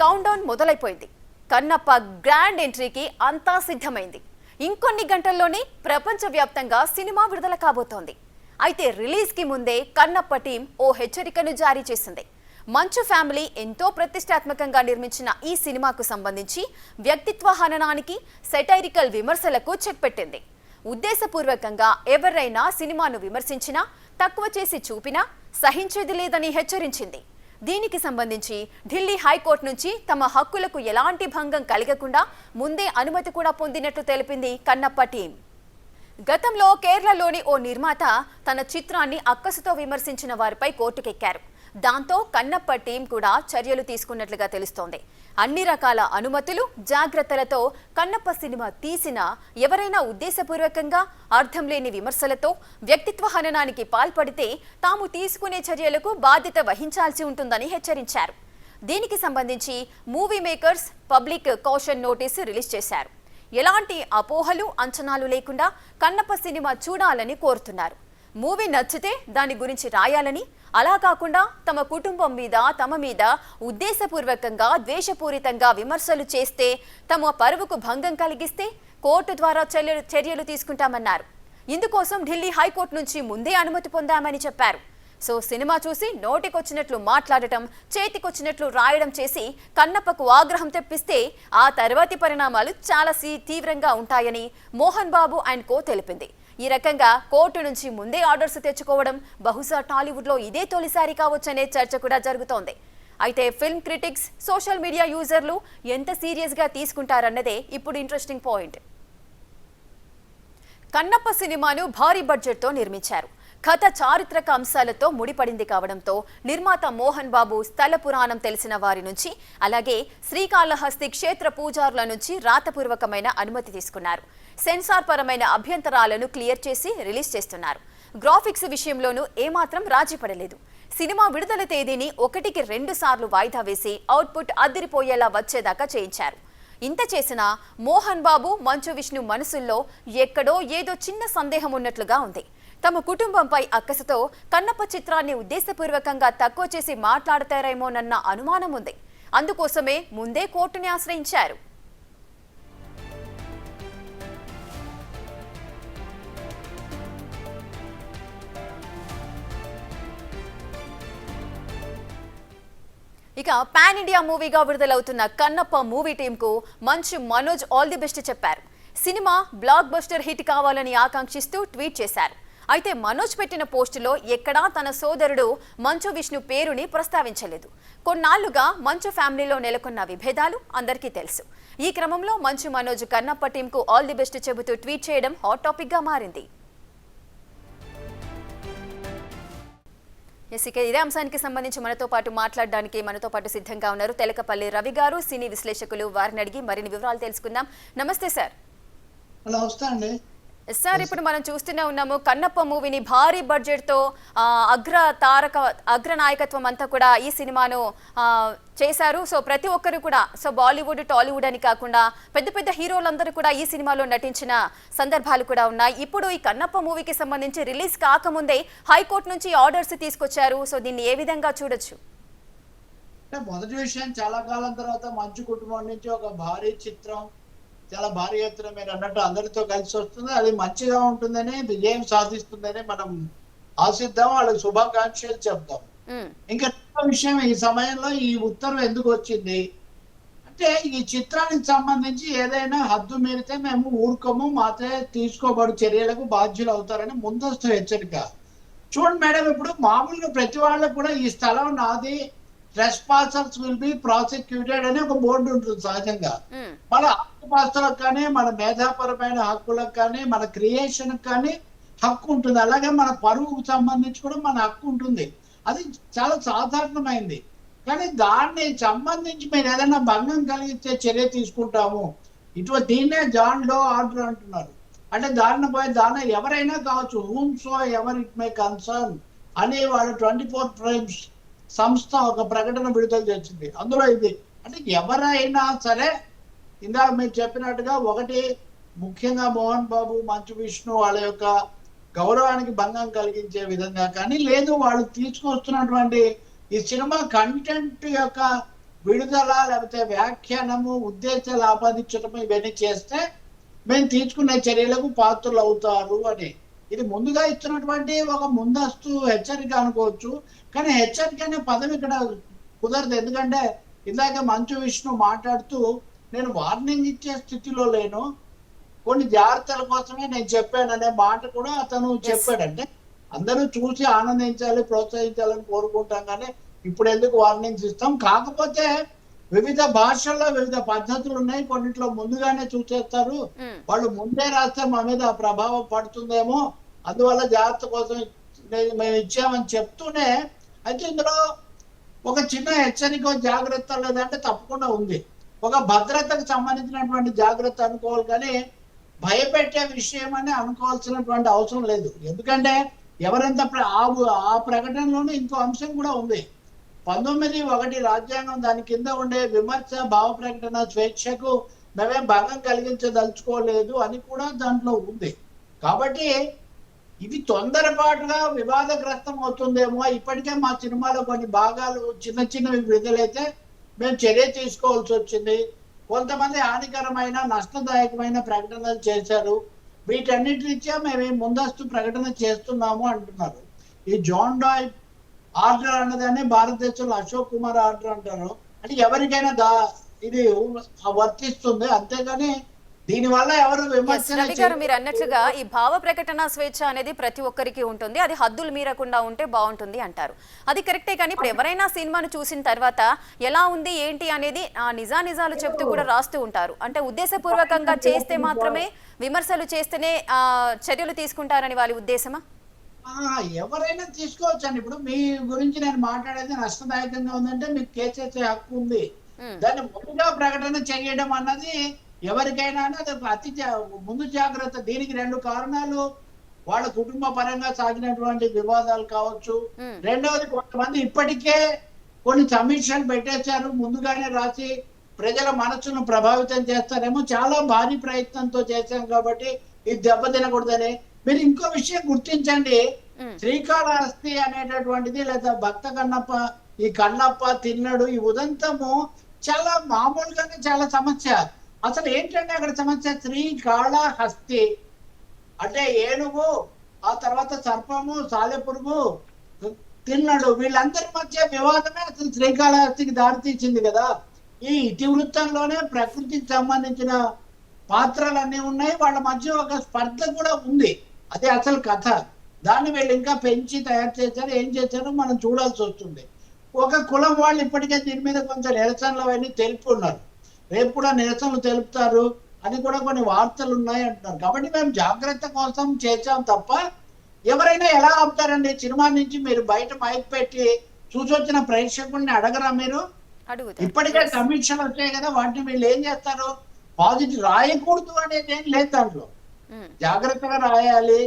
Count down మొదలైపోయింది. Kannappa grand ఎంట్రీకి అంతా సిద్ధమైంది. ఇంకొన్ని గంటల్లోనే ప్రపంచవ్యాప్తంగా సినిమా విడుదల కాబోతోంది. అయితే రిలీజ్కి ముందే కన్నప్ప టీం ఓ హెచ్చరికను జారీ చేసింది. మంచు ఫ్యామిలీ ఎంతో ప్రతిష్టాత్మకంగా నిర్మించిన ఈ సినిమాకు సంబంధించి వ్యక్తిత్వ హననానికి, సెటైరికల్ విమర్శలకు చెక్ పెట్టింది. ఉద్దేశపూర్వకంగా ఎవరైనా సినిమాను విమర్శించినా, తక్కువ చేసి చూపినా సహించేది లేదని హెచ్చరించింది. దీనికి సంబంధించి ఢిల్లీ హైకోర్టు నుంచి తమ హక్కులకు ఎలాంటి భంగం కలగకుండా ముందే అనుమతి కూడా పొందినట్లు తెలిపింది కన్నప్ప టీం. గతంలో కేరళలోని ఓ నిర్మాత తన చిత్రాన్ని అక్కసుతో విమర్శించిన వారిపై కోర్టుకెక్కారు. దాంతో కన్నప్ప టీం కూడా చర్యలు తీసుకున్నట్లుగా తెలుస్తోంది. అన్ని రకాల అనుమతులు, జాగ్రత్తలతో కన్నప్ప సినిమా తీసినా ఎవరైనా ఉద్దేశపూర్వకంగా అర్థం లేని విమర్శలతో వ్యక్తిత్వ హననానికి పాల్పడితే తాము తీసుకునే చర్యలకు బాధ్యత వహించాల్సి ఉంటుందని హెచ్చరించారు. దీనికి సంబంధించి movie makers public caution notice release చేశారు. ఎలాంటి అపోహలు, అంచనాలు లేకుండా కన్నప్ప సినిమా చూడాలని కోరుతున్నారు. మూవీ నచ్చితే దాని గురించి రాయాలని, అలా కాకుండా తమ కుటుంబం మీద, తమ మీద ఉద్దేశపూర్వకంగా, ద్వేషపూరితంగా విమర్శలు చేస్తే, తమ పరువుకు భంగం కలిగిస్తే కోర్టు ద్వారా చర్యలు తీసుకుంటామన్నారు. ఇందుకోసం ఢిల్లీ హైకోర్టు నుంచి ముందే అనుమతి పొందామని చెప్పారు. సో సినిమా చూసి నోటికొచ్చినట్లు మాట్లాడటం, చేతికొచ్చినట్లు రాయడం చేసి కన్నప్పకు ఆగ్రహం తెప్పిస్తే ఆ తర్వాతి పరిణామాలు చాలా తీవ్రంగా ఉంటాయని మోహన్ బాబు అండ్ కో తెలిపింది. ఈ రకంగా కోర్టు నుంచి ముందే ఆర్డర్స్ తెచ్చుకోవడం బహుశా టాలీవుడ్లో ఇదే తొలిసారి కావచ్చనే చర్చ కూడా జరుగుతోంది. అయితే ఫిల్మ్ క్రిటిక్స్, సోషల్ మీడియా యూజర్లు ఎంత సీరియస్గా తీసుకుంటారన్నదే ఇప్పుడు ఇంట్రెస్టింగ్ పాయింట్. కన్నప్ప సినిమాను భారీ బడ్జెట్తో నిర్మించారు. కథ చారిత్రక అంశాలతో ముడిపడింది కావడంతో నిర్మాత మోహన్ బాబు స్థల పురాణం తెలిసిన వారి నుంచి, అలాగే శ్రీకాళహస్తి క్షేత్ర పూజారుల నుంచి రాతపూర్వకమైన అనుమతి తీసుకున్నారు. సెన్సార్ పరమైన అభ్యంతరాలను క్లియర్ చేసి రిలీజ్ చేస్తున్నారు. గ్రాఫిక్స్ విషయంలోనూ ఏమాత్రం రాజీ పడలేదు. సినిమా విడుదల తేదీని 1కి 2 సార్లు వాయిదా వేసి అవుట్పుట్ అదిరిపోయేలా వచ్చేదాకా చేయించారు. ఇంత చేసినా మోహన్ బాబు, మంచు విష్ణు మనసుల్లో ఎక్కడో ఏదో చిన్న సందేహం ఉన్నట్లుగా ఉంది. తమ కుటుంబంపై అక్కసతో కన్నప్ప చిత్రాన్ని ఉద్దేశపూర్వకంగా తక్కువ చేసి మాట్లాడతారేమోనన్న అనుమానం ఉంది. అందుకోసమే ముందే కోర్టుని ఆశ్రయించారు. ఇక pan India మూవీగా విడుదలవుతున్న Kannappa movie టీంకు Manchu Manoj all the best చెప్పారు. సినిమా బ్లాక్ బస్టర్ హిట్ కావాలని ఆకాంక్షిస్తూ ట్వీట్ చేశారు. అయితే మనోజ్ పెట్టిన పోస్టులో ఎక్కడా తన సోదరుడు మంచు విష్ణు పేరుని ప్రస్తావించలేదు. కొన్నాళ్లుగా మంచు ఫ్యామిలీలో నెలకొన్న విభేదాలు అందరికీ తెలుసు. ఈ క్రమంలో మంచు మనోజ్ కన్నప్ప టీంకు ఆల్ ది బెస్ట్ చెబుతూ ట్వీట్ చేయడం హాట్ టాపిక్ గా మారింది. ఇదే అంశానికి సంబంధించి మనతో పాటు సిద్ధంగా ఉన్నారు తెలకపల్లి రవి గారు, సినీ విశ్లేషకులు. వారిని అడిగి మరిన్ని వివరాలు తెలుసుకుందాం. నమస్తే సార్. సార్, ఇప్పుడు మనం చూస్తూనే ఉన్నాము కన్నప్ప మూవీని భారీ బడ్జెట్ తో అగ్ర నాయకత్వం అంతా కూడా ఈ సినిమాను చేశారు. సో ప్రతి ఒక్కరు కూడా, సో బాలీవుడ్, టాలీవుడ్ అని కాకుండా పెద్ద పెద్ద హీరోలందరూ కూడా ఈ సినిమాలో నటించిన సందర్భాలు కూడా ఉన్నాయి. ఇప్పుడు ఈ కన్నప్ప మూవీకి సంబంధించి రిలీజ్ కాకముందే హైకోర్టు నుంచి ఆర్డర్స్ తీసుకొచ్చారు. సో దీన్ని ఏ విధంగా చూడొచ్చు? మొదటి విషయం, చాలా కాలం తర్వాత మంచు కుటుంబం నుంచి ఒక భారీ చిత్రం చాలా భారీ ఎత్తున మీరు అన్నట్టు అందరితో కలిసి వస్తుంది. అది మంచిగా ఉంటుందని, విజయం సాధిస్తుందని మనం ఆశిద్దాం, వాళ్ళకి శుభాకాంక్షలు చెప్తాం. ఇంకా విషయం, ఈ సమయంలో ఈ ఉత్తర్వు ఎందుకు వచ్చింది అంటే, ఈ చిత్రానికి సంబంధించి ఏదైనా హద్దు మీరితే మేము ఊరుకోము, మాత్రే తీసుకోబడు చర్యలకు బాధ్యులు అవుతారని ముందస్తు హెచ్చరిక. చూడండి మేడం, ఇప్పుడు మామూలుగా ప్రతి వాళ్ళకు కూడా ఈ స్థలం నాది, రెస్పాన్సర్స్ విల్ బి ప్రాసిక్యూటెడ్ అని ఒక బోర్డు ఉంటుంది సహజంగా. మన ఆస్తిపాస్తులకు కానీ, మన మేధాపరమైన హక్కులకు కానీ, మన క్రియేషన్ కానీ హక్కు ఉంటుంది. అలాగే మన పరువుకు సంబంధించి కూడా మన హక్కు ఉంటుంది. అది చాలా సాధారణమైంది. కానీ దాన్ని సంబంధించి మీరు ఏదైనా భంగం కలిగితే చర్య తీసుకుంటాము, ఇటువంటి దీన్నే జాన్ డో ఆర్డర్ అంటున్నారు. అంటే దాన్ని ఎవరైనా కావచ్చు, whom so ever it may concern అని వాళ్ళు 24 ఫ్రేమ్స్ సంస్థ ఒక ప్రకటన విడుదల చేసింది. అందులో ఇది అంటే ఎవరైనా సరే, ఇందాక మీరు చెప్పినట్టుగా, ఒకటి ముఖ్యంగా మోహన్ బాబు, మంచు విష్ణు వాళ్ళ యొక్క గౌరవానికి భంగం కలిగించే విధంగా కానీ, లేదు వాళ్ళు తీసుకొస్తున్నటువంటి ఈ సినిమా కంటెంట్ యొక్క విడుదల లేకపోతే వ్యాఖ్యానము ఉద్దేశాలు ఆపాదించడం ఇవన్నీ చేస్తే మేము తీసుకునే చర్యలకు పాత్రలు అవుతారు అని. ఇది ముందుగా ఇచ్చినటువంటి ఒక ముందస్తు హెచ్చరిక అనుకోవచ్చు. కానీ హెచ్చరిక అనే పదం ఇక్కడ కుదరదు. ఎందుకంటే ఇందాక మంచు విష్ణు మాట్లాడుతూ నేను వార్నింగ్ ఇచ్చే స్థితిలో లేను, కొన్ని జాగ్రత్తల కోసమే నేను చెప్పాననే మాట కూడా అతను చెప్పాడంటే అందరూ చూసి ఆనందించాలి, ప్రోత్సహించాలని కోరుకుంటాం. కానీ ఇప్పుడు ఎందుకు వార్నింగ్స్ ఇస్తాం? కాకపోతే వివిధ భాషల్లో వివిధ పద్ధతులు ఉన్నాయి. కొన్నిట్లో ముందుగానే చూసేస్తారు. వాళ్ళు ముందే రాస్తే మా మీద ఆ ప్రభావం పడుతుందేమో, అందువల్ల జాగ్రత్త కోసం మేము ఇచ్చామని చెప్తూనే, అయితే ఇందులో ఒక చిన్న హెచ్చరిక జాగ్రత్త లేదంటే తప్పకుండా ఉంది. ఒక భద్రతకు సంబంధించినటువంటి జాగ్రత్త అనుకోవాలి, కానీ భయపెట్టే విషయం అని అనుకోవాల్సినటువంటి అవసరం లేదు. ఎందుకంటే ఎవరెంత ఆ ప్రకటనలోనే ఇంకో అంశం కూడా ఉంది. 19(1) రాజ్యాంగం దాని కింద ఉండే విమర్శ భావ ప్రకటన స్వేచ్ఛకు మేమేం భంగం కలిగించదలుచుకోలేదు అని కూడా దాంట్లో ఉంది. కాబట్టి ఇది తొందరపాటుగా వివాదగ్రస్తం అవుతుందేమో. ఇప్పటికే మా సినిమాలో కొన్ని భాగాలు చిన్న చిన్నవి విడుదలైతే మేము చర్య తీసుకోవాల్సి వచ్చింది. కొంతమంది హానికరమైన నష్టదాయకమైన ప్రకటనలు చేశారు. వీటన్నిటి రీత్యా మేము ముందస్తు ప్రకటన చేస్తున్నాము అంటున్నారు. ఈ జాన్ డాయ్ ఆర్డర్ అన్నదాన్ని భారతదేశంలో అశోక్ కుమార్ ఆర్డర్ అంటారు. అంటే ఎవరికైనా ఇది వర్తిస్తుంది, అంతేగాని దీనివల్ల ఎవరు రవి గారు మీరు అన్నట్లుగా ఈ భావ ప్రకటన స్వేచ్ఛ అనేది ప్రతి ఒక్కరికి ఉంటుంది, అది హద్దులు మీరకుండా ఉంటే బాగుంటుంది అంటారు. అది కరెక్టే. కానీ ఇప్పుడు ఎవరైనా సినిమాను చూసిన తర్వాత ఎలా ఉంది ఏంటి అనేది నిజాలు చెప్తూ కూడా రాస్తూ ఉంటారు. అంటే ఉద్దేశపూర్వకంగా చేస్తే మాత్రమే, విమర్శలు చేస్తేనే చర్యలు తీసుకుంటారని వాళ్ళ ఉద్దేశమా? ఎవరైనా తీసుకోవచ్చండి. ఇప్పుడు మీ గురించి నేను మాట్లాడేది నష్టదాయకంగా ఉందంటే మీకు కేసు వేసే హక్కు ఉంది. దాన్ని ముందుగా ప్రకటన చేయడం అన్నది ఎవరికైనా అది అతి ముందు జాగ్రత్త. దీనికి 2 కారణాలు. వాళ్ళ కుటుంబ పరంగా సాగినటువంటి వివాదాలు కావచ్చు. రెండవది, కొంతమంది ఇప్పటికే కొన్ని సమీక్షలు పెట్టేశారు, ముందుగానే రాసి ప్రజల మనసును ప్రభావితం చేస్తారేమో, చాలా భారీ ప్రయత్నంతో చేశాం కాబట్టి ఇది దెబ్బతినకూడదని. మీరు ఇంకో విషయం గుర్తించండి, శ్రీకాళహస్తి అనేటటువంటిది లేదా భక్త కన్నప్ప, ఈ కన్నప్ప తిన్నడు, ఈ ఉదంతము చాలా మామూలుగానే చాలా సమస్య. అసలు ఏంటంటే అక్కడ సమస్య శ్రీకాళహస్తి అంటే ఏనుగు, ఆ తర్వాత సర్పము, సాలెపురుగు, తిన్నడు, వీళ్ళందరి మధ్య వివాదమే అసలు శ్రీకాళహస్తికి దారితీసింది కదా. ఈ ఇతివృత్తంలోనే ప్రకృతికి సంబంధించిన పాత్రలన్నీ ఉన్నాయి, వాళ్ళ మధ్య ఒక స్పర్ధ కూడా ఉంది. అదే అసలు కథ. దాన్ని వీళ్ళు ఇంకా పెంచి తయారు చేశారు. ఏం చేశారో మనం చూడాల్సి వస్తుంది. ఒక కులం వాళ్ళు ఇప్పటికే దీని మీద కొంచెం నిరసనలు అవన్నీ తెలుపుకున్నారు, రేపు కూడా నిరసనలు తెలుపుతారు అని కూడా కొన్ని వార్తలు ఉన్నాయి అంటున్నారు. కాబట్టి మేము జాగ్రత్త కోసం చేసాం తప్ప ఎవరైనా ఎలా ఆపుతారండి? సినిమా నుంచి మీరు బయట మైక్ పెట్టి చూసొచ్చిన ప్రేక్షకుల్ని అడగరా మీరు? ఇప్పటికే సమీక్షలు వచ్చాయి కదా, వాటిని వీళ్ళు ఏం చేస్తారు? పాజిటివ్ రాయకూడదు అనేది ఏం లేదు దాంట్లో, జాగ్రత్తగా రాయాలి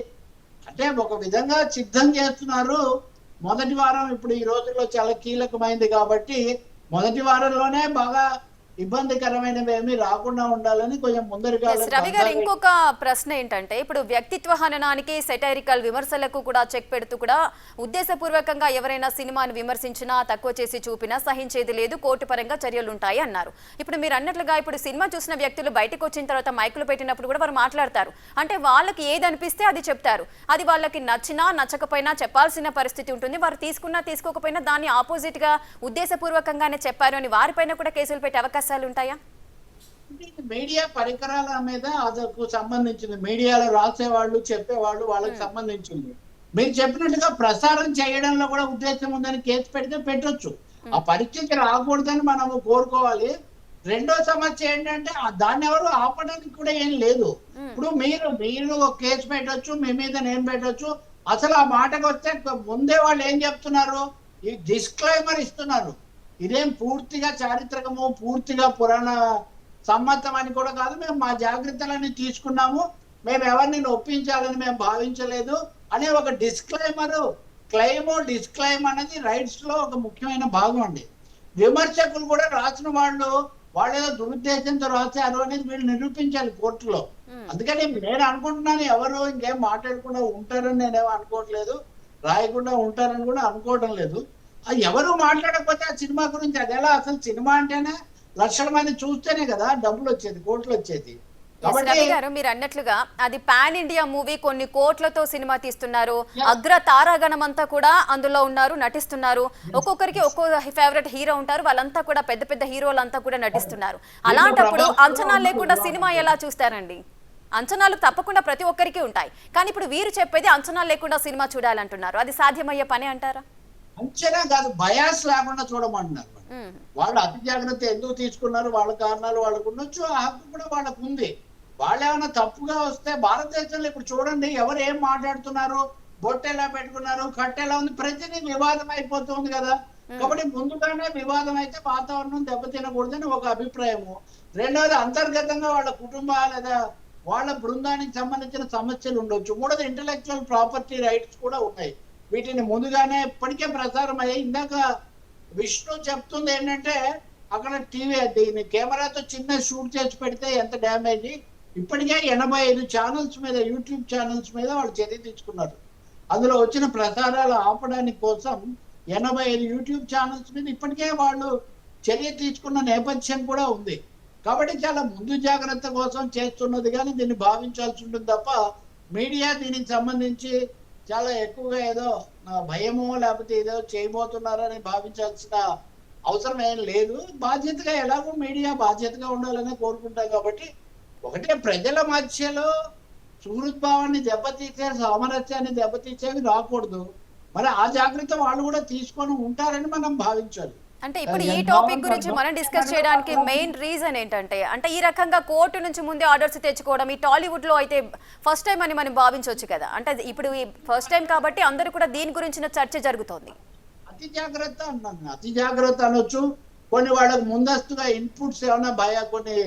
అంటే ఒక విధంగా సిద్ధం చేస్తున్నారు. మొదటి వారం ఇప్పుడు ఈ రోజుల్లో చాలా కీలకమైంది కాబట్టి మొదటి వారంలోనే బాగా ఇబ్బందికరమైనవి ఏమీ రాకుండా ఉండాలని కొంచెం ముందరిగా. రవి గారు, ఇంకొక ప్రశ్న ఏంటంటే, ఇప్పుడు వ్యక్తిత్వ హననానికి, సెటైరికల్ విమర్శలకు కూడా చెక్ పెడుతూ కూడా ఉద్దేశపూర్వకంగా ఎవరైనా సినిమాను విమర్శించినా, తక్కువ చేసి చూపినా సహించేది లేదు, కోర్టు పరంగా చర్యలు ఉంటాయి అన్నారు. ఇప్పుడు మీరు అన్నట్లుగా ఇప్పుడు సినిమా చూసిన వ్యక్తులు బయటకు వచ్చిన తర్వాత మైకులు పెట్టినప్పుడు కూడా వారు మాట్లాడతారు. అంటే వాళ్ళకి ఏది అనిపిస్తే అది చెప్తారు. అది వాళ్ళకి నచ్చినా నచ్చకపోయినా చెప్పాల్సిన పరిస్థితి ఉంటుంది. వారు తీసుకున్నా తీసుకోకపోయినా దాన్ని ఆపోజిట్ గా ఉద్దేశపూర్వకంగానే చెప్పారు అని వారిపైన కూడా కేసులు పెట్టే అవకాశం ఉంటాయా? మీడియా పరికరాల మీద అదకు సంబంధించింది. మీడియాలో రాసేవాళ్ళు, చెప్పేవాళ్ళు, వాళ్ళకి సంబంధించింది. మీరు చెప్పినట్టుగా ప్రసారం చేయడంలో కూడా ఉద్దేశం ఉందని కేసు పెడితే పెట్టొచ్చు. ఆ పరిస్థితి రాకూడదని మనము కోరుకోవాలి. రెండో సమస్య ఏంటంటే దాన్ని ఎవరు ఆపడానికి కూడా ఏం లేదు. ఇప్పుడు మీరు కేసు పెట్టొచ్చు, మీ మీద నేను పెట్టొచ్చు. అసలు ఆ మాటకు వస్తే ముందే వాళ్ళు ఏం చెప్తున్నారు? ఈ డిస్క్లైమర్ ఇస్తున్నారు. ఇదేం పూర్తిగా చారిత్రకము, పూర్తిగా పురాణ సమ్మతం అని కూడా కాదు. మేము మా జాగ్రత్తలన్నీ తీసుకున్నాము, మేము ఎవరిని ఒప్పించాలని మేము భావించలేదు అనే ఒక డిస్క్లైమ్ అనేది రైట్స్ లో ఒక ముఖ్యమైన భాగం అండి. విమర్శకులు కూడా రాసిన వాళ్ళు ఏదో దురుద్దేశంతో రాశారు అనేది వీళ్ళు నిరూపించాలి కోర్టులో. అందుకని నేను అనుకుంటున్నాను ఎవరు ఇంకేం మాట్లాడకుండా ఉంటారని నేనేమో అనుకోవట్లేదు, రాయకుండా ఉంటారని కూడా అనుకోవడం లేదు. ఎవరు మాట్లాడకపోతే ఆ సినిమా గురించి అది ఎలా? అసలు సినిమా అంటేనే లక్షల మంది చూస్తేనే కదా డబ్బులు వచ్చేది, కోట్లు వచ్చేది. కాబట్టి రవి గారు మీరు అన్నట్లుగా అది పాన్ ఇండియా మూవీ, కొన్ని కోట్లతో సినిమా తీస్తున్నారు, అగ్ర తారాగణం అంతా కూడా అందులో ఉన్నారు, నటిస్తున్నారు. ఒక్కొక్కరికి ఒక్కో ఫేవరెట్ హీరో ఉంటారు, వాళ్ళంతా కూడా పెద్ద పెద్ద హీరోలంతా కూడా నటిస్తున్నారు. అలాంటప్పుడు అంచనాలు లేకుండా సినిమా ఎలా చూస్తారండి? అంచనాలు తప్పకుండా ప్రతి ఒక్కరికి ఉంటాయి, కానీ ఇప్పుడు వీరు చెప్పేది అంచనాలు లేకుండా సినిమా చూడాలంటున్నారు. అది సాధ్యమయ్యే పని అంటారా? అంచనా కాదు, బయాస్ లేకుండా చూడమంటున్నారు. వాళ్ళు అతి జాగ్రత్త ఎందుకు తీసుకున్నారు, వాళ్ళ కారణాలు వాళ్ళకు ఉండొచ్చు, ఆ హక్కు కూడా వాళ్ళకు ఉంది. వాళ్ళు ఏమైనా తప్పుగా వస్తే భారతదేశంలో ఇప్పుడు చూడండి ఎవరు ఏం మాట్లాడుతున్నారు, బొట్టు ఎలా పెట్టుకున్నారు, కట్టు ఎలా ఉంది, ప్రతిదీ వివాదం అయిపోతుంది కదా. కాబట్టి ముందుగానే వివాదం అయితే వాతావరణం దెబ్బతినకూడదని ఒక అభిప్రాయము. రెండవది అంతర్గతంగా వాళ్ళ కుటుంబ లేదా వాళ్ళ బృందానికి సంబంధించిన సమస్యలు ఉండొచ్చు. మూడోది ఇంటలెక్చువల్ ప్రాపర్టీ రైట్స్ కూడా ఉన్నాయి. వీటిని ముందుగానే ఇప్పటికే ప్రసారం అయ్యాయి. ఇందాక విష్ణు చెప్తుంది ఏంటంటే అక్కడ టీవీ దీన్ని కెమెరాతో చిన్న షూట్ చేసి పెడితే ఎంత డ్యామేజ్. ఇప్పటికే 85 ఛానల్స్ మీద, యూట్యూబ్ ఛానల్స్ మీద వాళ్ళు చర్య తీసుకున్నారు. అందులో వచ్చిన ప్రసారాలు ఆపడానికి కోసం 85 యూట్యూబ్ ఛానల్స్ మీద ఇప్పటికే వాళ్ళు చర్య తీసుకున్న నేపథ్యం కూడా ఉంది. కాబట్టి చాలా ముందు జాగ్రత్త కోసం చేస్తున్నది కానీ దీన్ని భావించాల్సి ఉంటుంది తప్ప మీడియా దీనికి సంబంధించి చాలా ఎక్కువగా ఏదో భయమో లేకపోతే ఏదో చేయబోతున్నారని భావించాల్సిన అవసరం ఏం లేదు. బాధ్యతగా ఎలాగో మీడియా బాధ్యతగా ఉండాలని కోరుకుంటాం. కాబట్టి ఒకటే ప్రజల మధ్యలో సుహృద్భావాన్ని దెబ్బతీసే, సామరస్యాన్ని దెబ్బతీసేవి రాకూడదు. మరి ఆ జాగ్రత్త వాళ్ళు కూడా తీసుకొని ఉంటారని మనం భావించాలి. అంటే ఇప్పుడు ఈ టాపిక్ గురించి మనం డిస్కస్ చేయడానికి మెయిన్ రీజన్ ఏంటంటే, అంటే ఈ రకంగా కోర్టు నుంచి ముందే ఆర్డర్స్ తెచ్చుకోవడం ఈ టాలీవుడ్ లో అయితే ఫస్ట్ టైం అని మనం భావించవచ్చు కదా. అంటే ఇప్పుడు ఈ ఫస్ట్ టైం కాబట్టి అందరూ కూడా దీని గురించిన చర్చ జరుగుతోంది. అతి జాగ్రత్త అన్నాను, అతి జాగ్రత్త అనొచ్చు. కొన్ని వాళ్ళకి ముందస్తుగా ఇన్పుట్స్ ఏమైనా కొన్ని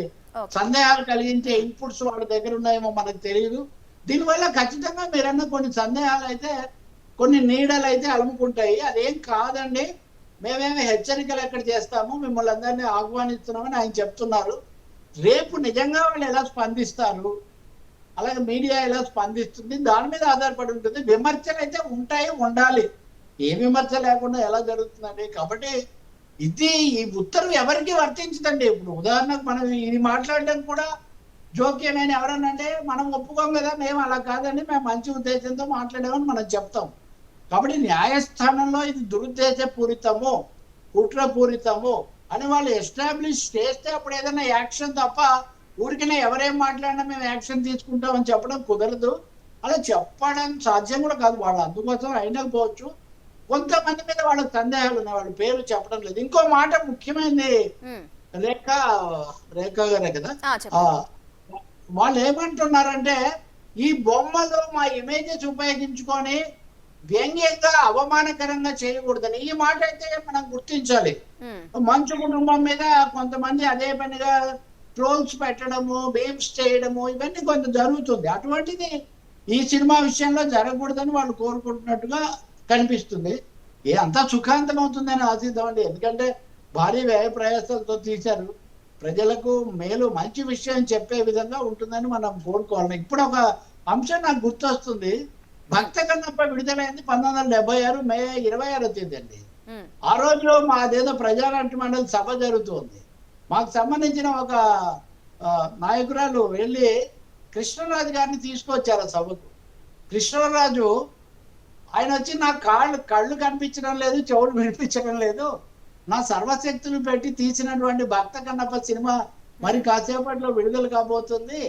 సందేహాలు కలిగించే ఇన్పుట్స్ వాళ్ళ దగ్గర ఉన్నాయేమో మనకు తెలియదు. దీనివల్ల ఖచ్చితంగా మీరన్న కొన్ని సందేహాలు అయితే, కొన్ని నీడలు అయితే అలుముకుంటాయి. అదేం కాదండి, మేమేమి హెచ్చరికలు ఎక్కడ చేస్తాము, మిమ్మల్ని అందరినీ ఆహ్వానిస్తున్నామని ఆయన చెప్తున్నారు. రేపు నిజంగా వాళ్ళు ఎలా స్పందిస్తారు, అలాగే మీడియా ఎలా స్పందిస్తుంది, దాని మీద ఆధారపడి ఉంటుంది. విమర్శలు అయితే ఉంటాయి, ఉండాలి. ఏ విమర్శ లేకుండా ఎలా జరుగుతుందండి? కాబట్టి ఇది ఈ ఉత్తర్వు ఎవరికి వర్తించదండి. ఇప్పుడు ఉదాహరణకు మనం ఇది మాట్లాడడం కూడా జోక్యమైన ఎవరనంటే మనం ఒప్పుకోం కదా, మేము అలా కాదండి, మేము మంచి ఉద్దేశంతో మాట్లాడామని మనం చెప్తాం. కాబట్టి న్యాయస్థానంలో ఇది దురుద్దేశపూరితము, కుట్రపూరితము అని వాళ్ళు ఎస్టాబ్లిష్ చేస్తే అప్పుడు ఏదైనా యాక్షన్ తప్ప ఊరికనే ఎవరేం మాట్లాడినా మేము యాక్షన్ తీసుకుంటామని చెప్పడం కుదరదు. అలా చెప్పడం సాధ్యం కూడా కాదు. వాళ్ళు అందుకోసం అయినకపోవచ్చు. కొంతమంది మీద వాళ్ళకి సందేహాలు ఉన్నాయి, వాళ్ళ పేరు చెప్పడం లేదు. ఇంకో మాట ముఖ్యమైనది, రేఖ గారే కదా, వాళ్ళు ఏమంటున్నారంటే ఈ బొమ్మలో మా ఇమేజెస్ ఉపయోగించుకొని వ్యంగ్యంగా అవమానకరంగా చేయకూడదని. ఈ మాట అయితే మనం గుర్తించాలి. మంచు కుటుంబం మీద కొంతమంది అదే పనిగా ట్రోల్స్ పెట్టడము, బేమ్స్ చేయడము ఇవన్నీ కొంత జరుగుతుంది. అటువంటిది ఈ సినిమా విషయంలో జరగకూడదని వాళ్ళు కోరుకుంటున్నట్టుగా కనిపిస్తుంది. అంతా సుఖాంతం అవుతుందని ఆశిద్దామండి. ఎందుకంటే భారీ వ్యయ ప్రయాసాలతో తీశారు. ప్రజలకు మేలు, మంచి విషయం చెప్పే విధంగా ఉంటుందని మనం కోరుకోవాలి. ఇప్పుడు ఒక అంశం నాకు గుర్తొస్తుంది. భక్త కన్నప్ప విడుదలైంది 1976 మే 26వ తేదీ అండి. ఆ రోజు మాదేదో ప్రజానాట్య మండలి సభ జరుగుతుంది. మాకు సంబంధించిన ఒక నాయకురాలు వెళ్ళి కృష్ణరాజు గారిని తీసుకొచ్చారు ఆ సభకు. కృష్ణరాజు ఆయన వచ్చి నా కళ్ళు కనిపించడం లేదు, చెవులు వినిపించడం లేదు, నా సర్వశక్తులు పెట్టి తీసినటువంటి భక్త కన్నప్ప సినిమా మరి కాసేపట్లో విడుదల కాబోతుంది,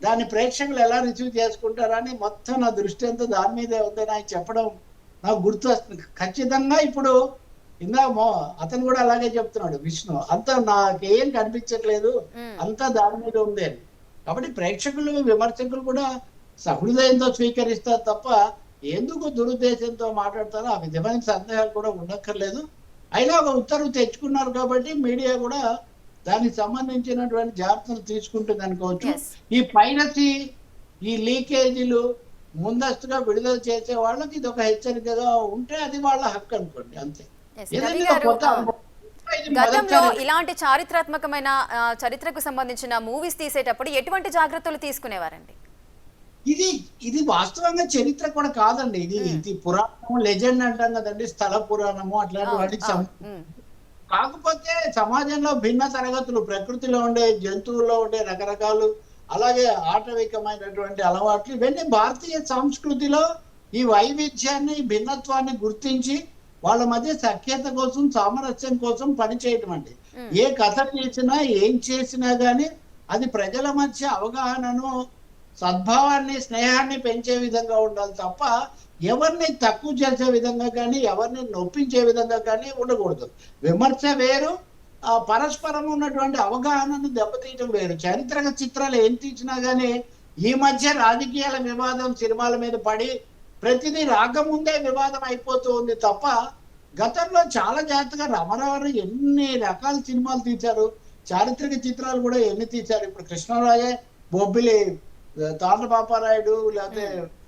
దాన్ని ప్రేక్షకులు ఎలా రిసీవ్ చేసుకుంటారని మొత్తం నా దృష్టి అంతా దాని మీదే ఉందని ఆయన చెప్పడం నాకు గుర్తు వస్తుంది. ఖచ్చితంగా ఇప్పుడు అతను కూడా అలాగే చెప్తున్నాడు విష్ణు, అంతా నాకేం కనిపించట్లేదు, అంతా దాని మీద ఉంది అని. కాబట్టి ప్రేక్షకులు, విమర్శకులు కూడా సహృదయంతో స్వీకరిస్తారు తప్ప ఎందుకు దురుద్దేశంతో మాట్లాడతారో ఆ విధమైన సందేహాలు కూడా ఉండక్కర్లేదు. అయినా ఒక ఉత్తర్వు తెచ్చుకున్నారు కాబట్టి మీడియా కూడా దానికి సంబంధించినటువంటి జాగ్రత్తలు తీసుకుంటుంది అనుకోవచ్చు. ఈ పైరసీ, ఈ లీకేజీలు ముందస్తుగా విడుదల చేసే వాళ్ళకి ఇది ఒక హెచ్చరికగా ఉంటే అది వాళ్ళ హక్కు అనుకోండి, అంతే. గతంలో ఇలాంటి చారిత్రాత్మకమైన చరిత్రకు సంబంధించిన మూవీస్ తీసేటప్పుడు ఎటువంటి జాగ్రత్తలు తీసుకునేవారండి? ఇది ఇది వాస్తవంగా చరిత్ర కూడా కాదండి. ఇది ఇది పురాణము, లెజెండ్ అంటాం కదండి, స్థల పురాణము అట్లాంటి అవును, వాటికి అవును. ఉమ్, కాకపోతే సమాజంలో భిన్న తరగతులు, ప్రకృతిలో ఉండే జంతువుల్లో ఉండే రకరకాలు, అలాగే ఆటవికమైనటువంటి అలవాట్లు, ఇవన్నీ భారతీయ సంస్కృతిలో ఈ వైవిధ్యాన్ని, ఈ భిన్నత్వాన్ని గుర్తించి వాళ్ళ మధ్య సఖ్యత కోసం, సామరస్యం కోసం పనిచేయటం అండి. ఉమ్, ఏ కథ చేసినా, ఏం చేసినా గానీ అది ప్రజల మధ్య అవగాహనను, సద్భావాన్ని, స్నేహాన్ని పెంచే విధంగా ఉండాలి తప్ప ఎవరిని తక్కువ చేసే విధంగా కానీ, ఎవరిని నొప్పించే విధంగా కానీ ఉండకూడదు. విమర్శ వేరు, ఆ పరస్పరం ఉన్నటువంటి అవగాహనను దెబ్బతీయటం వేరు. చారిత్రక చిత్రాలు ఏం తీసినా గానీ ఈ మధ్య రాజకీయాల వివాదం సినిమాల మీద పడి ప్రతిదీ రాకముందే వివాదం అయిపోతూ ఉంది తప్ప, గతంలో చాలా జాగ్రత్తగా రామారావు ఎన్ని రకాల సినిమాలు తీశారు, చారిత్రక చిత్రాలు కూడా ఎన్ని తీశారు. ఇప్పుడు కృష్ణరాజే బొబ్బిలి, తాండ్రపాపారాయుడు, లేకపోతే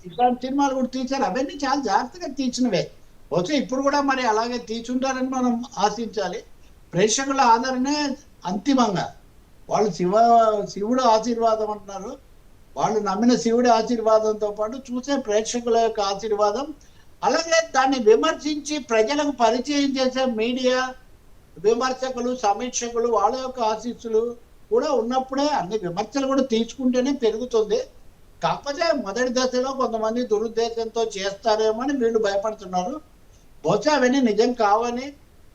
ఇట్లాంటి సినిమాలు కూడా తీశారు. అవన్నీ చాలా జాగ్రత్తగా తీసినవే. బహుశా ఇప్పుడు కూడా మరి అలాగే తీర్చుంటారని మనం ఆశించాలి. ప్రేక్షకుల ఆదరణే అంతిమంగా. వాళ్ళు శివుడు ఆశీర్వాదం అంటున్నారు. వాళ్ళు నమ్మిన శివుడి ఆశీర్వాదంతో పాటు చూసే ప్రేక్షకుల యొక్క ఆశీర్వాదం, అలాగే దాన్ని విమర్శించి ప్రజలకు పరిచయం చేసే మీడియా, విమర్శకులు, సమీక్షకులు, వాళ్ళ యొక్క ఆశీస్సులు కూడా ఉన్నప్పుడే అన్ని విమర్శలు కూడా తీసుకుంటేనే పెరుగుతుంది. కాకపోతే మొదటి దశలో కొంతమంది దురుద్దేశంతో చేస్తారేమో అని వీళ్ళు భయపడుతున్నారు. బహుశా అవన్నీ నిజం కావని,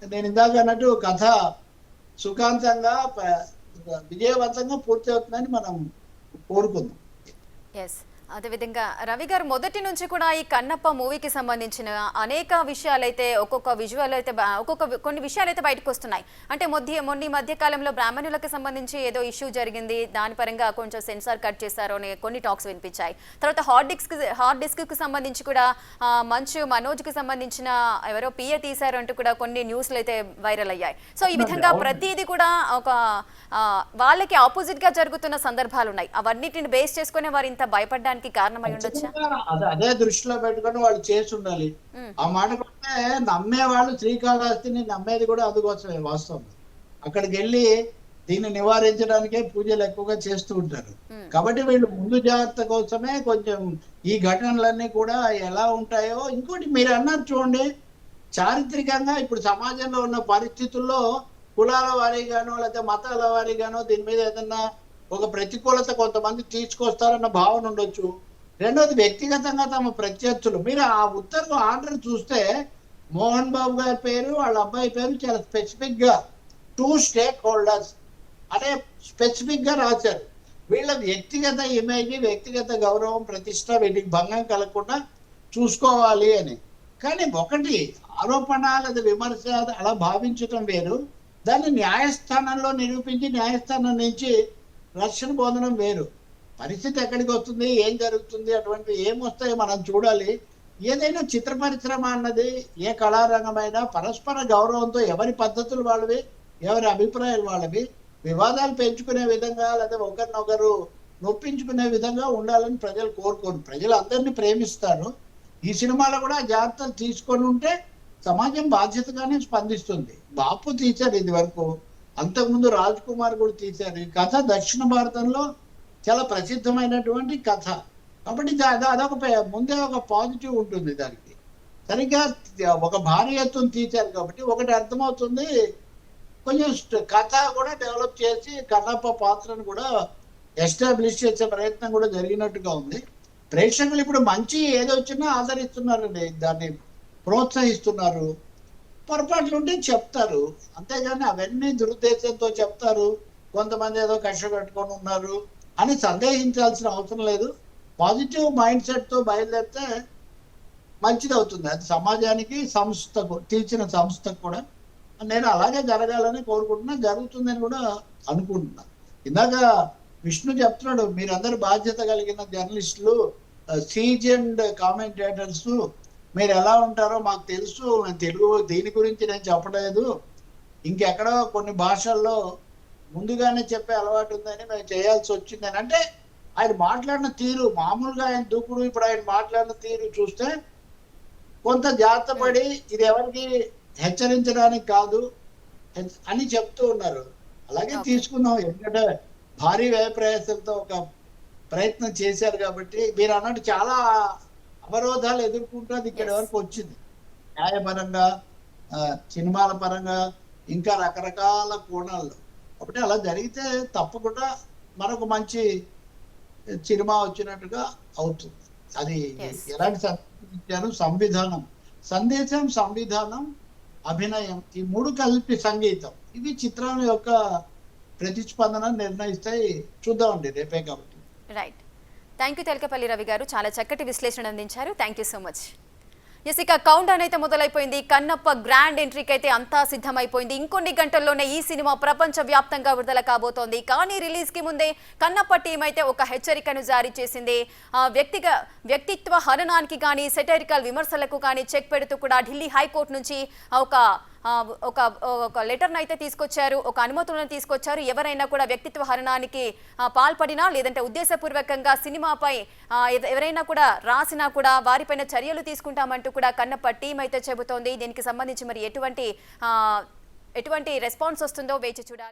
నేను ఇందాక అన్నట్టు కథ సుఖాంతంగా విజయవంతంగా పూర్తి అవుతుందని మనం కోరుకుందాం. ఎస్. అదేవిధంగా రవి గారు మొదటి నుంచి కూడా ఈ కన్నప్ప మూవీకి సంబంధించిన అనేక విషయాలైతే, ఒక్కొక్క విజువల్ అయితే కొన్ని విషయాలు అయితే బయటకు వస్తున్నాయి. అంటే మొన్న మధ్య కాలంలో బ్రాహ్మణులకు సంబంధించి ఏదో ఇష్యూ జరిగింది, దాని పరంగా కొంచెం సెన్సార్ కట్ చేశారు అని కొన్ని టాక్స్ వినిపించాయి. తర్వాత హార్డ్ డిస్క్కి సంబంధించి కూడా మంచు మనోజ్కి సంబంధించిన ఎవరో పిఏ తీశారు అంటూ కూడా కొన్ని న్యూస్లు అయితే వైరల్ అయ్యాయి. సో ఈ విధంగా ప్రతిదీ కూడా ఒక వాళ్ళకి ఆపోజిట్ గా జరుగుతున్న సందర్భాలు ఉన్నాయి. అవన్నిటిని బేస్ చేసుకునే వారు ఇంత భయపడ్డానికి కారణమై ఉండొచ్చా? అదే దృష్టిలో పెట్టుకొని వాళ్ళు చేసి ఉండాలి. ఆ మాట పడితే నమ్మే వాళ్ళు శ్రీకాళహస్తిని నమ్మేది కూడా అందుకోసమే. వాస్తవం అక్కడికి వెళ్ళి దీన్ని నివారించడానికే పూజలు ఎక్కువగా చేస్తూ ఉంటారు. కాబట్టి వీళ్ళు ముందు జాగ్రత్త కోసమే కొంచెం ఈ ఘటనలన్నీ కూడా ఎలా ఉంటాయో. ఇంకోటి మీరు అన్నారు చూడండి, చారిత్రకంగా ఇప్పుడు సమాజంలో ఉన్న పరిస్థితుల్లో కులాల వారీగానో లేకపోతే మతాల వారీగానో దీని మీద ఏదన్నా ఒక ప్రతికూలత కొంతమంది తీసుకొస్తారన్న భావన ఉండొచ్చు. రెండోది వ్యక్తిగతంగా తమ ప్రత్యర్థులు. మీరు ఆ ఉత్తర్వు ఆర్డర్ చూస్తే మోహన్ బాబు గారి పేరు, వాళ్ళ అబ్బాయి పేరు చాలా స్పెసిఫిక్ గా 2 స్టేక్ హోల్డర్స్ అనే స్పెసిఫిక్ గా రాశారు. వీళ్ళ వ్యక్తిగత ఇమేజ్, వ్యక్తిగత గౌరవం, ప్రతిష్ట వీటికి భంగం కలగకుండా చూసుకోవాలి అని. కానీ ఒకటి ఆరోపణ లేదా విమర్శ అలా భావించటం వేరు, దాన్ని న్యాయస్థానంలో నిరూపించి న్యాయస్థానం నుంచి రక్షణ పొందడం వేరు. పరిస్థితి ఎక్కడికి వస్తుంది, ఏం జరుగుతుంది, అటువంటి ఏమొస్తాయో మనం చూడాలి. ఏదైనా చిత్ర పరిశ్రమ అన్నది, ఏ కళారంగమైనా పరస్పర గౌరవంతో ఎవరి పద్ధతులు వాళ్ళవి, ఎవరి అభిప్రాయాలు వాళ్ళవి, వివాదాలు పెంచుకునే విధంగా లేదా ఒకరినొకరు నొప్పించుకునే విధంగా ఉండాలని ప్రజలు కోరుకోరు. ప్రజలు అందరినీ ప్రేమిస్తారు. ఈ సినిమాలో కూడా జాగ్రత్తలు తీసుకొని ఉంటే సమాజం బాధ్యతగానే స్పందిస్తుంది. బాపు తీశారు ఇది వరకు, అంతకుముందు రాజ్ కుమార్ కూడా తీశారు. ఈ కథ దక్షిణ భారతంలో చాలా ప్రసిద్ధమైనటువంటి కథ కాబట్టి అదొక ముందే ఒక పాజిటివ్ ఉంటుంది దానికి. సరిగ్గా ఒక భారీ ఎత్తున తీశారు కాబట్టి ఒకటి అర్థమవుతుంది, కొంచెం కథ కూడా డెవలప్ చేసి కన్నప్ప పాత్రను కూడా ఎస్టాబ్లిష్ చేసే ప్రయత్నం కూడా జరిగినట్టుగా ఉంది. ప్రేక్షకులు ఇప్పుడు మంచి ఏదొచ్చినా ఆదరిస్తున్నారండి, దాన్ని ప్రోత్సహిస్తున్నారు. పొరపాట్లు ఉంటే చెప్తారు, అంతేగాని అవన్నీ దురుద్దేశంతో చెప్తారు, కొంతమంది ఏదో కష్ట కట్టుకొని ఉన్నారు అని సందేహించాల్సిన అవసరం లేదు. పాజిటివ్ మైండ్ సెట్ తో బయలుదేరితే మంచిది అవుతుంది. అది సమాజానికి, సంస్థకు, తీర్చిన సంస్థకు కూడా. నేను అలాగే జరగాలని కోరుకుంటున్నా, జరుగుతుందని కూడా అనుకుంటున్నా. ఇందాక విష్ణు చెప్తున్నాడు, మీరందరూ బాధ్యత కలిగిన జర్నలిస్టులు, సీజన్డ్ కామెంటేటర్స్, మీరు ఎలా ఉంటారో మాకు తెలుసు. తెలుగు దీని గురించి నేను చెప్పలేదు, ఇంకెక్కడో కొన్ని భాషల్లో ముందుగానే చెప్పే అలవాటు ఉందని మేము చేయాల్సి వచ్చిందని. అంటే ఆయన మాట్లాడిన తీరు, మామూలుగా ఆయన దూకుడు, ఇప్పుడు ఆయన మాట్లాడిన తీరు చూస్తే కొంత జాగ్రత్త పడి ఇది ఎవరికి హెచ్చరించడానికి కాదు అని చెప్తూ ఉన్నారు. అలాగే తీసుకున్నాం. ఎందుకంటే భారీ వ్యయ ప్రయాసంతో ఒక ప్రయత్నం చేశారు కాబట్టి మీరు అన్నట్టు చాలా అవరోధాలు ఎదుర్కొంటూ అది ఇక్కడ వరకు వచ్చింది. న్యాయపరంగా, సినిమాల పరంగా, ఇంకా రకరకాల కోణాల్లో. కాబట్టి అలా జరిగితే తప్పకుండా మనకు మంచి సినిమా వచ్చినట్టుగా అవుతుంది. అది Yes. ఎలాంటి సందేశం ఇచ్చారు? సందేశం, సంవిధానం, అభినయం, ఈ మూడు కలిపి సంగీతం, ఇవి చిత్రం యొక్క ప్రతిస్పందన నిర్ణయిస్తాయి. చూద్దామండి రేపే కాబట్టి. Right. Thank you Telakapalli Ravi garu, చాలా చక్కటి విశ్లేషణ అందించారు. Thank you so much. Yes, ఇక కౌంట్ డౌన్ అయితే మొదలైపోయింది. కన్నప్ప గ్రాండ్ ఎంట్రీకి అయితే అంతా సిద్ధమైపోయింది. ఇంకొన్ని గంటల్లోనే ఈ సినిమా ప్రపంచ వ్యాప్తంగా విడుదల కాబోతోంది. కానీ రిలీజ్ కి ముందే కన్నప్ప టీం అయితే ఒక హెచ్చరికను జారీ చేసింది. వ్యక్తిత్వ హననానికి కానీ, సెటరికల్ విమర్శలకు కానీ చెక్ పెడుతూ కూడా ఢిల్లీ హైకోర్టు నుంచి ఒక లెటర్ను అయితే తీసుకొచ్చారు, ఒక అనుమతులను తీసుకొచ్చారు. ఎవరైనా కూడా వ్యక్తిత్వ హననానికి పాల్పడినా, లేదంటే ఉద్దేశపూర్వకంగా సినిమాపై ఎవరైనా కూడా రాసినా కూడా వారిపైన చర్యలు తీసుకుంటామంటూ కూడా కన్నప్ప టీం అయితే చెబుతోంది. దీనికి సంబంధించి మరి ఎటువంటి రెస్పాన్స్ వస్తుందో వేచి చూడాలి.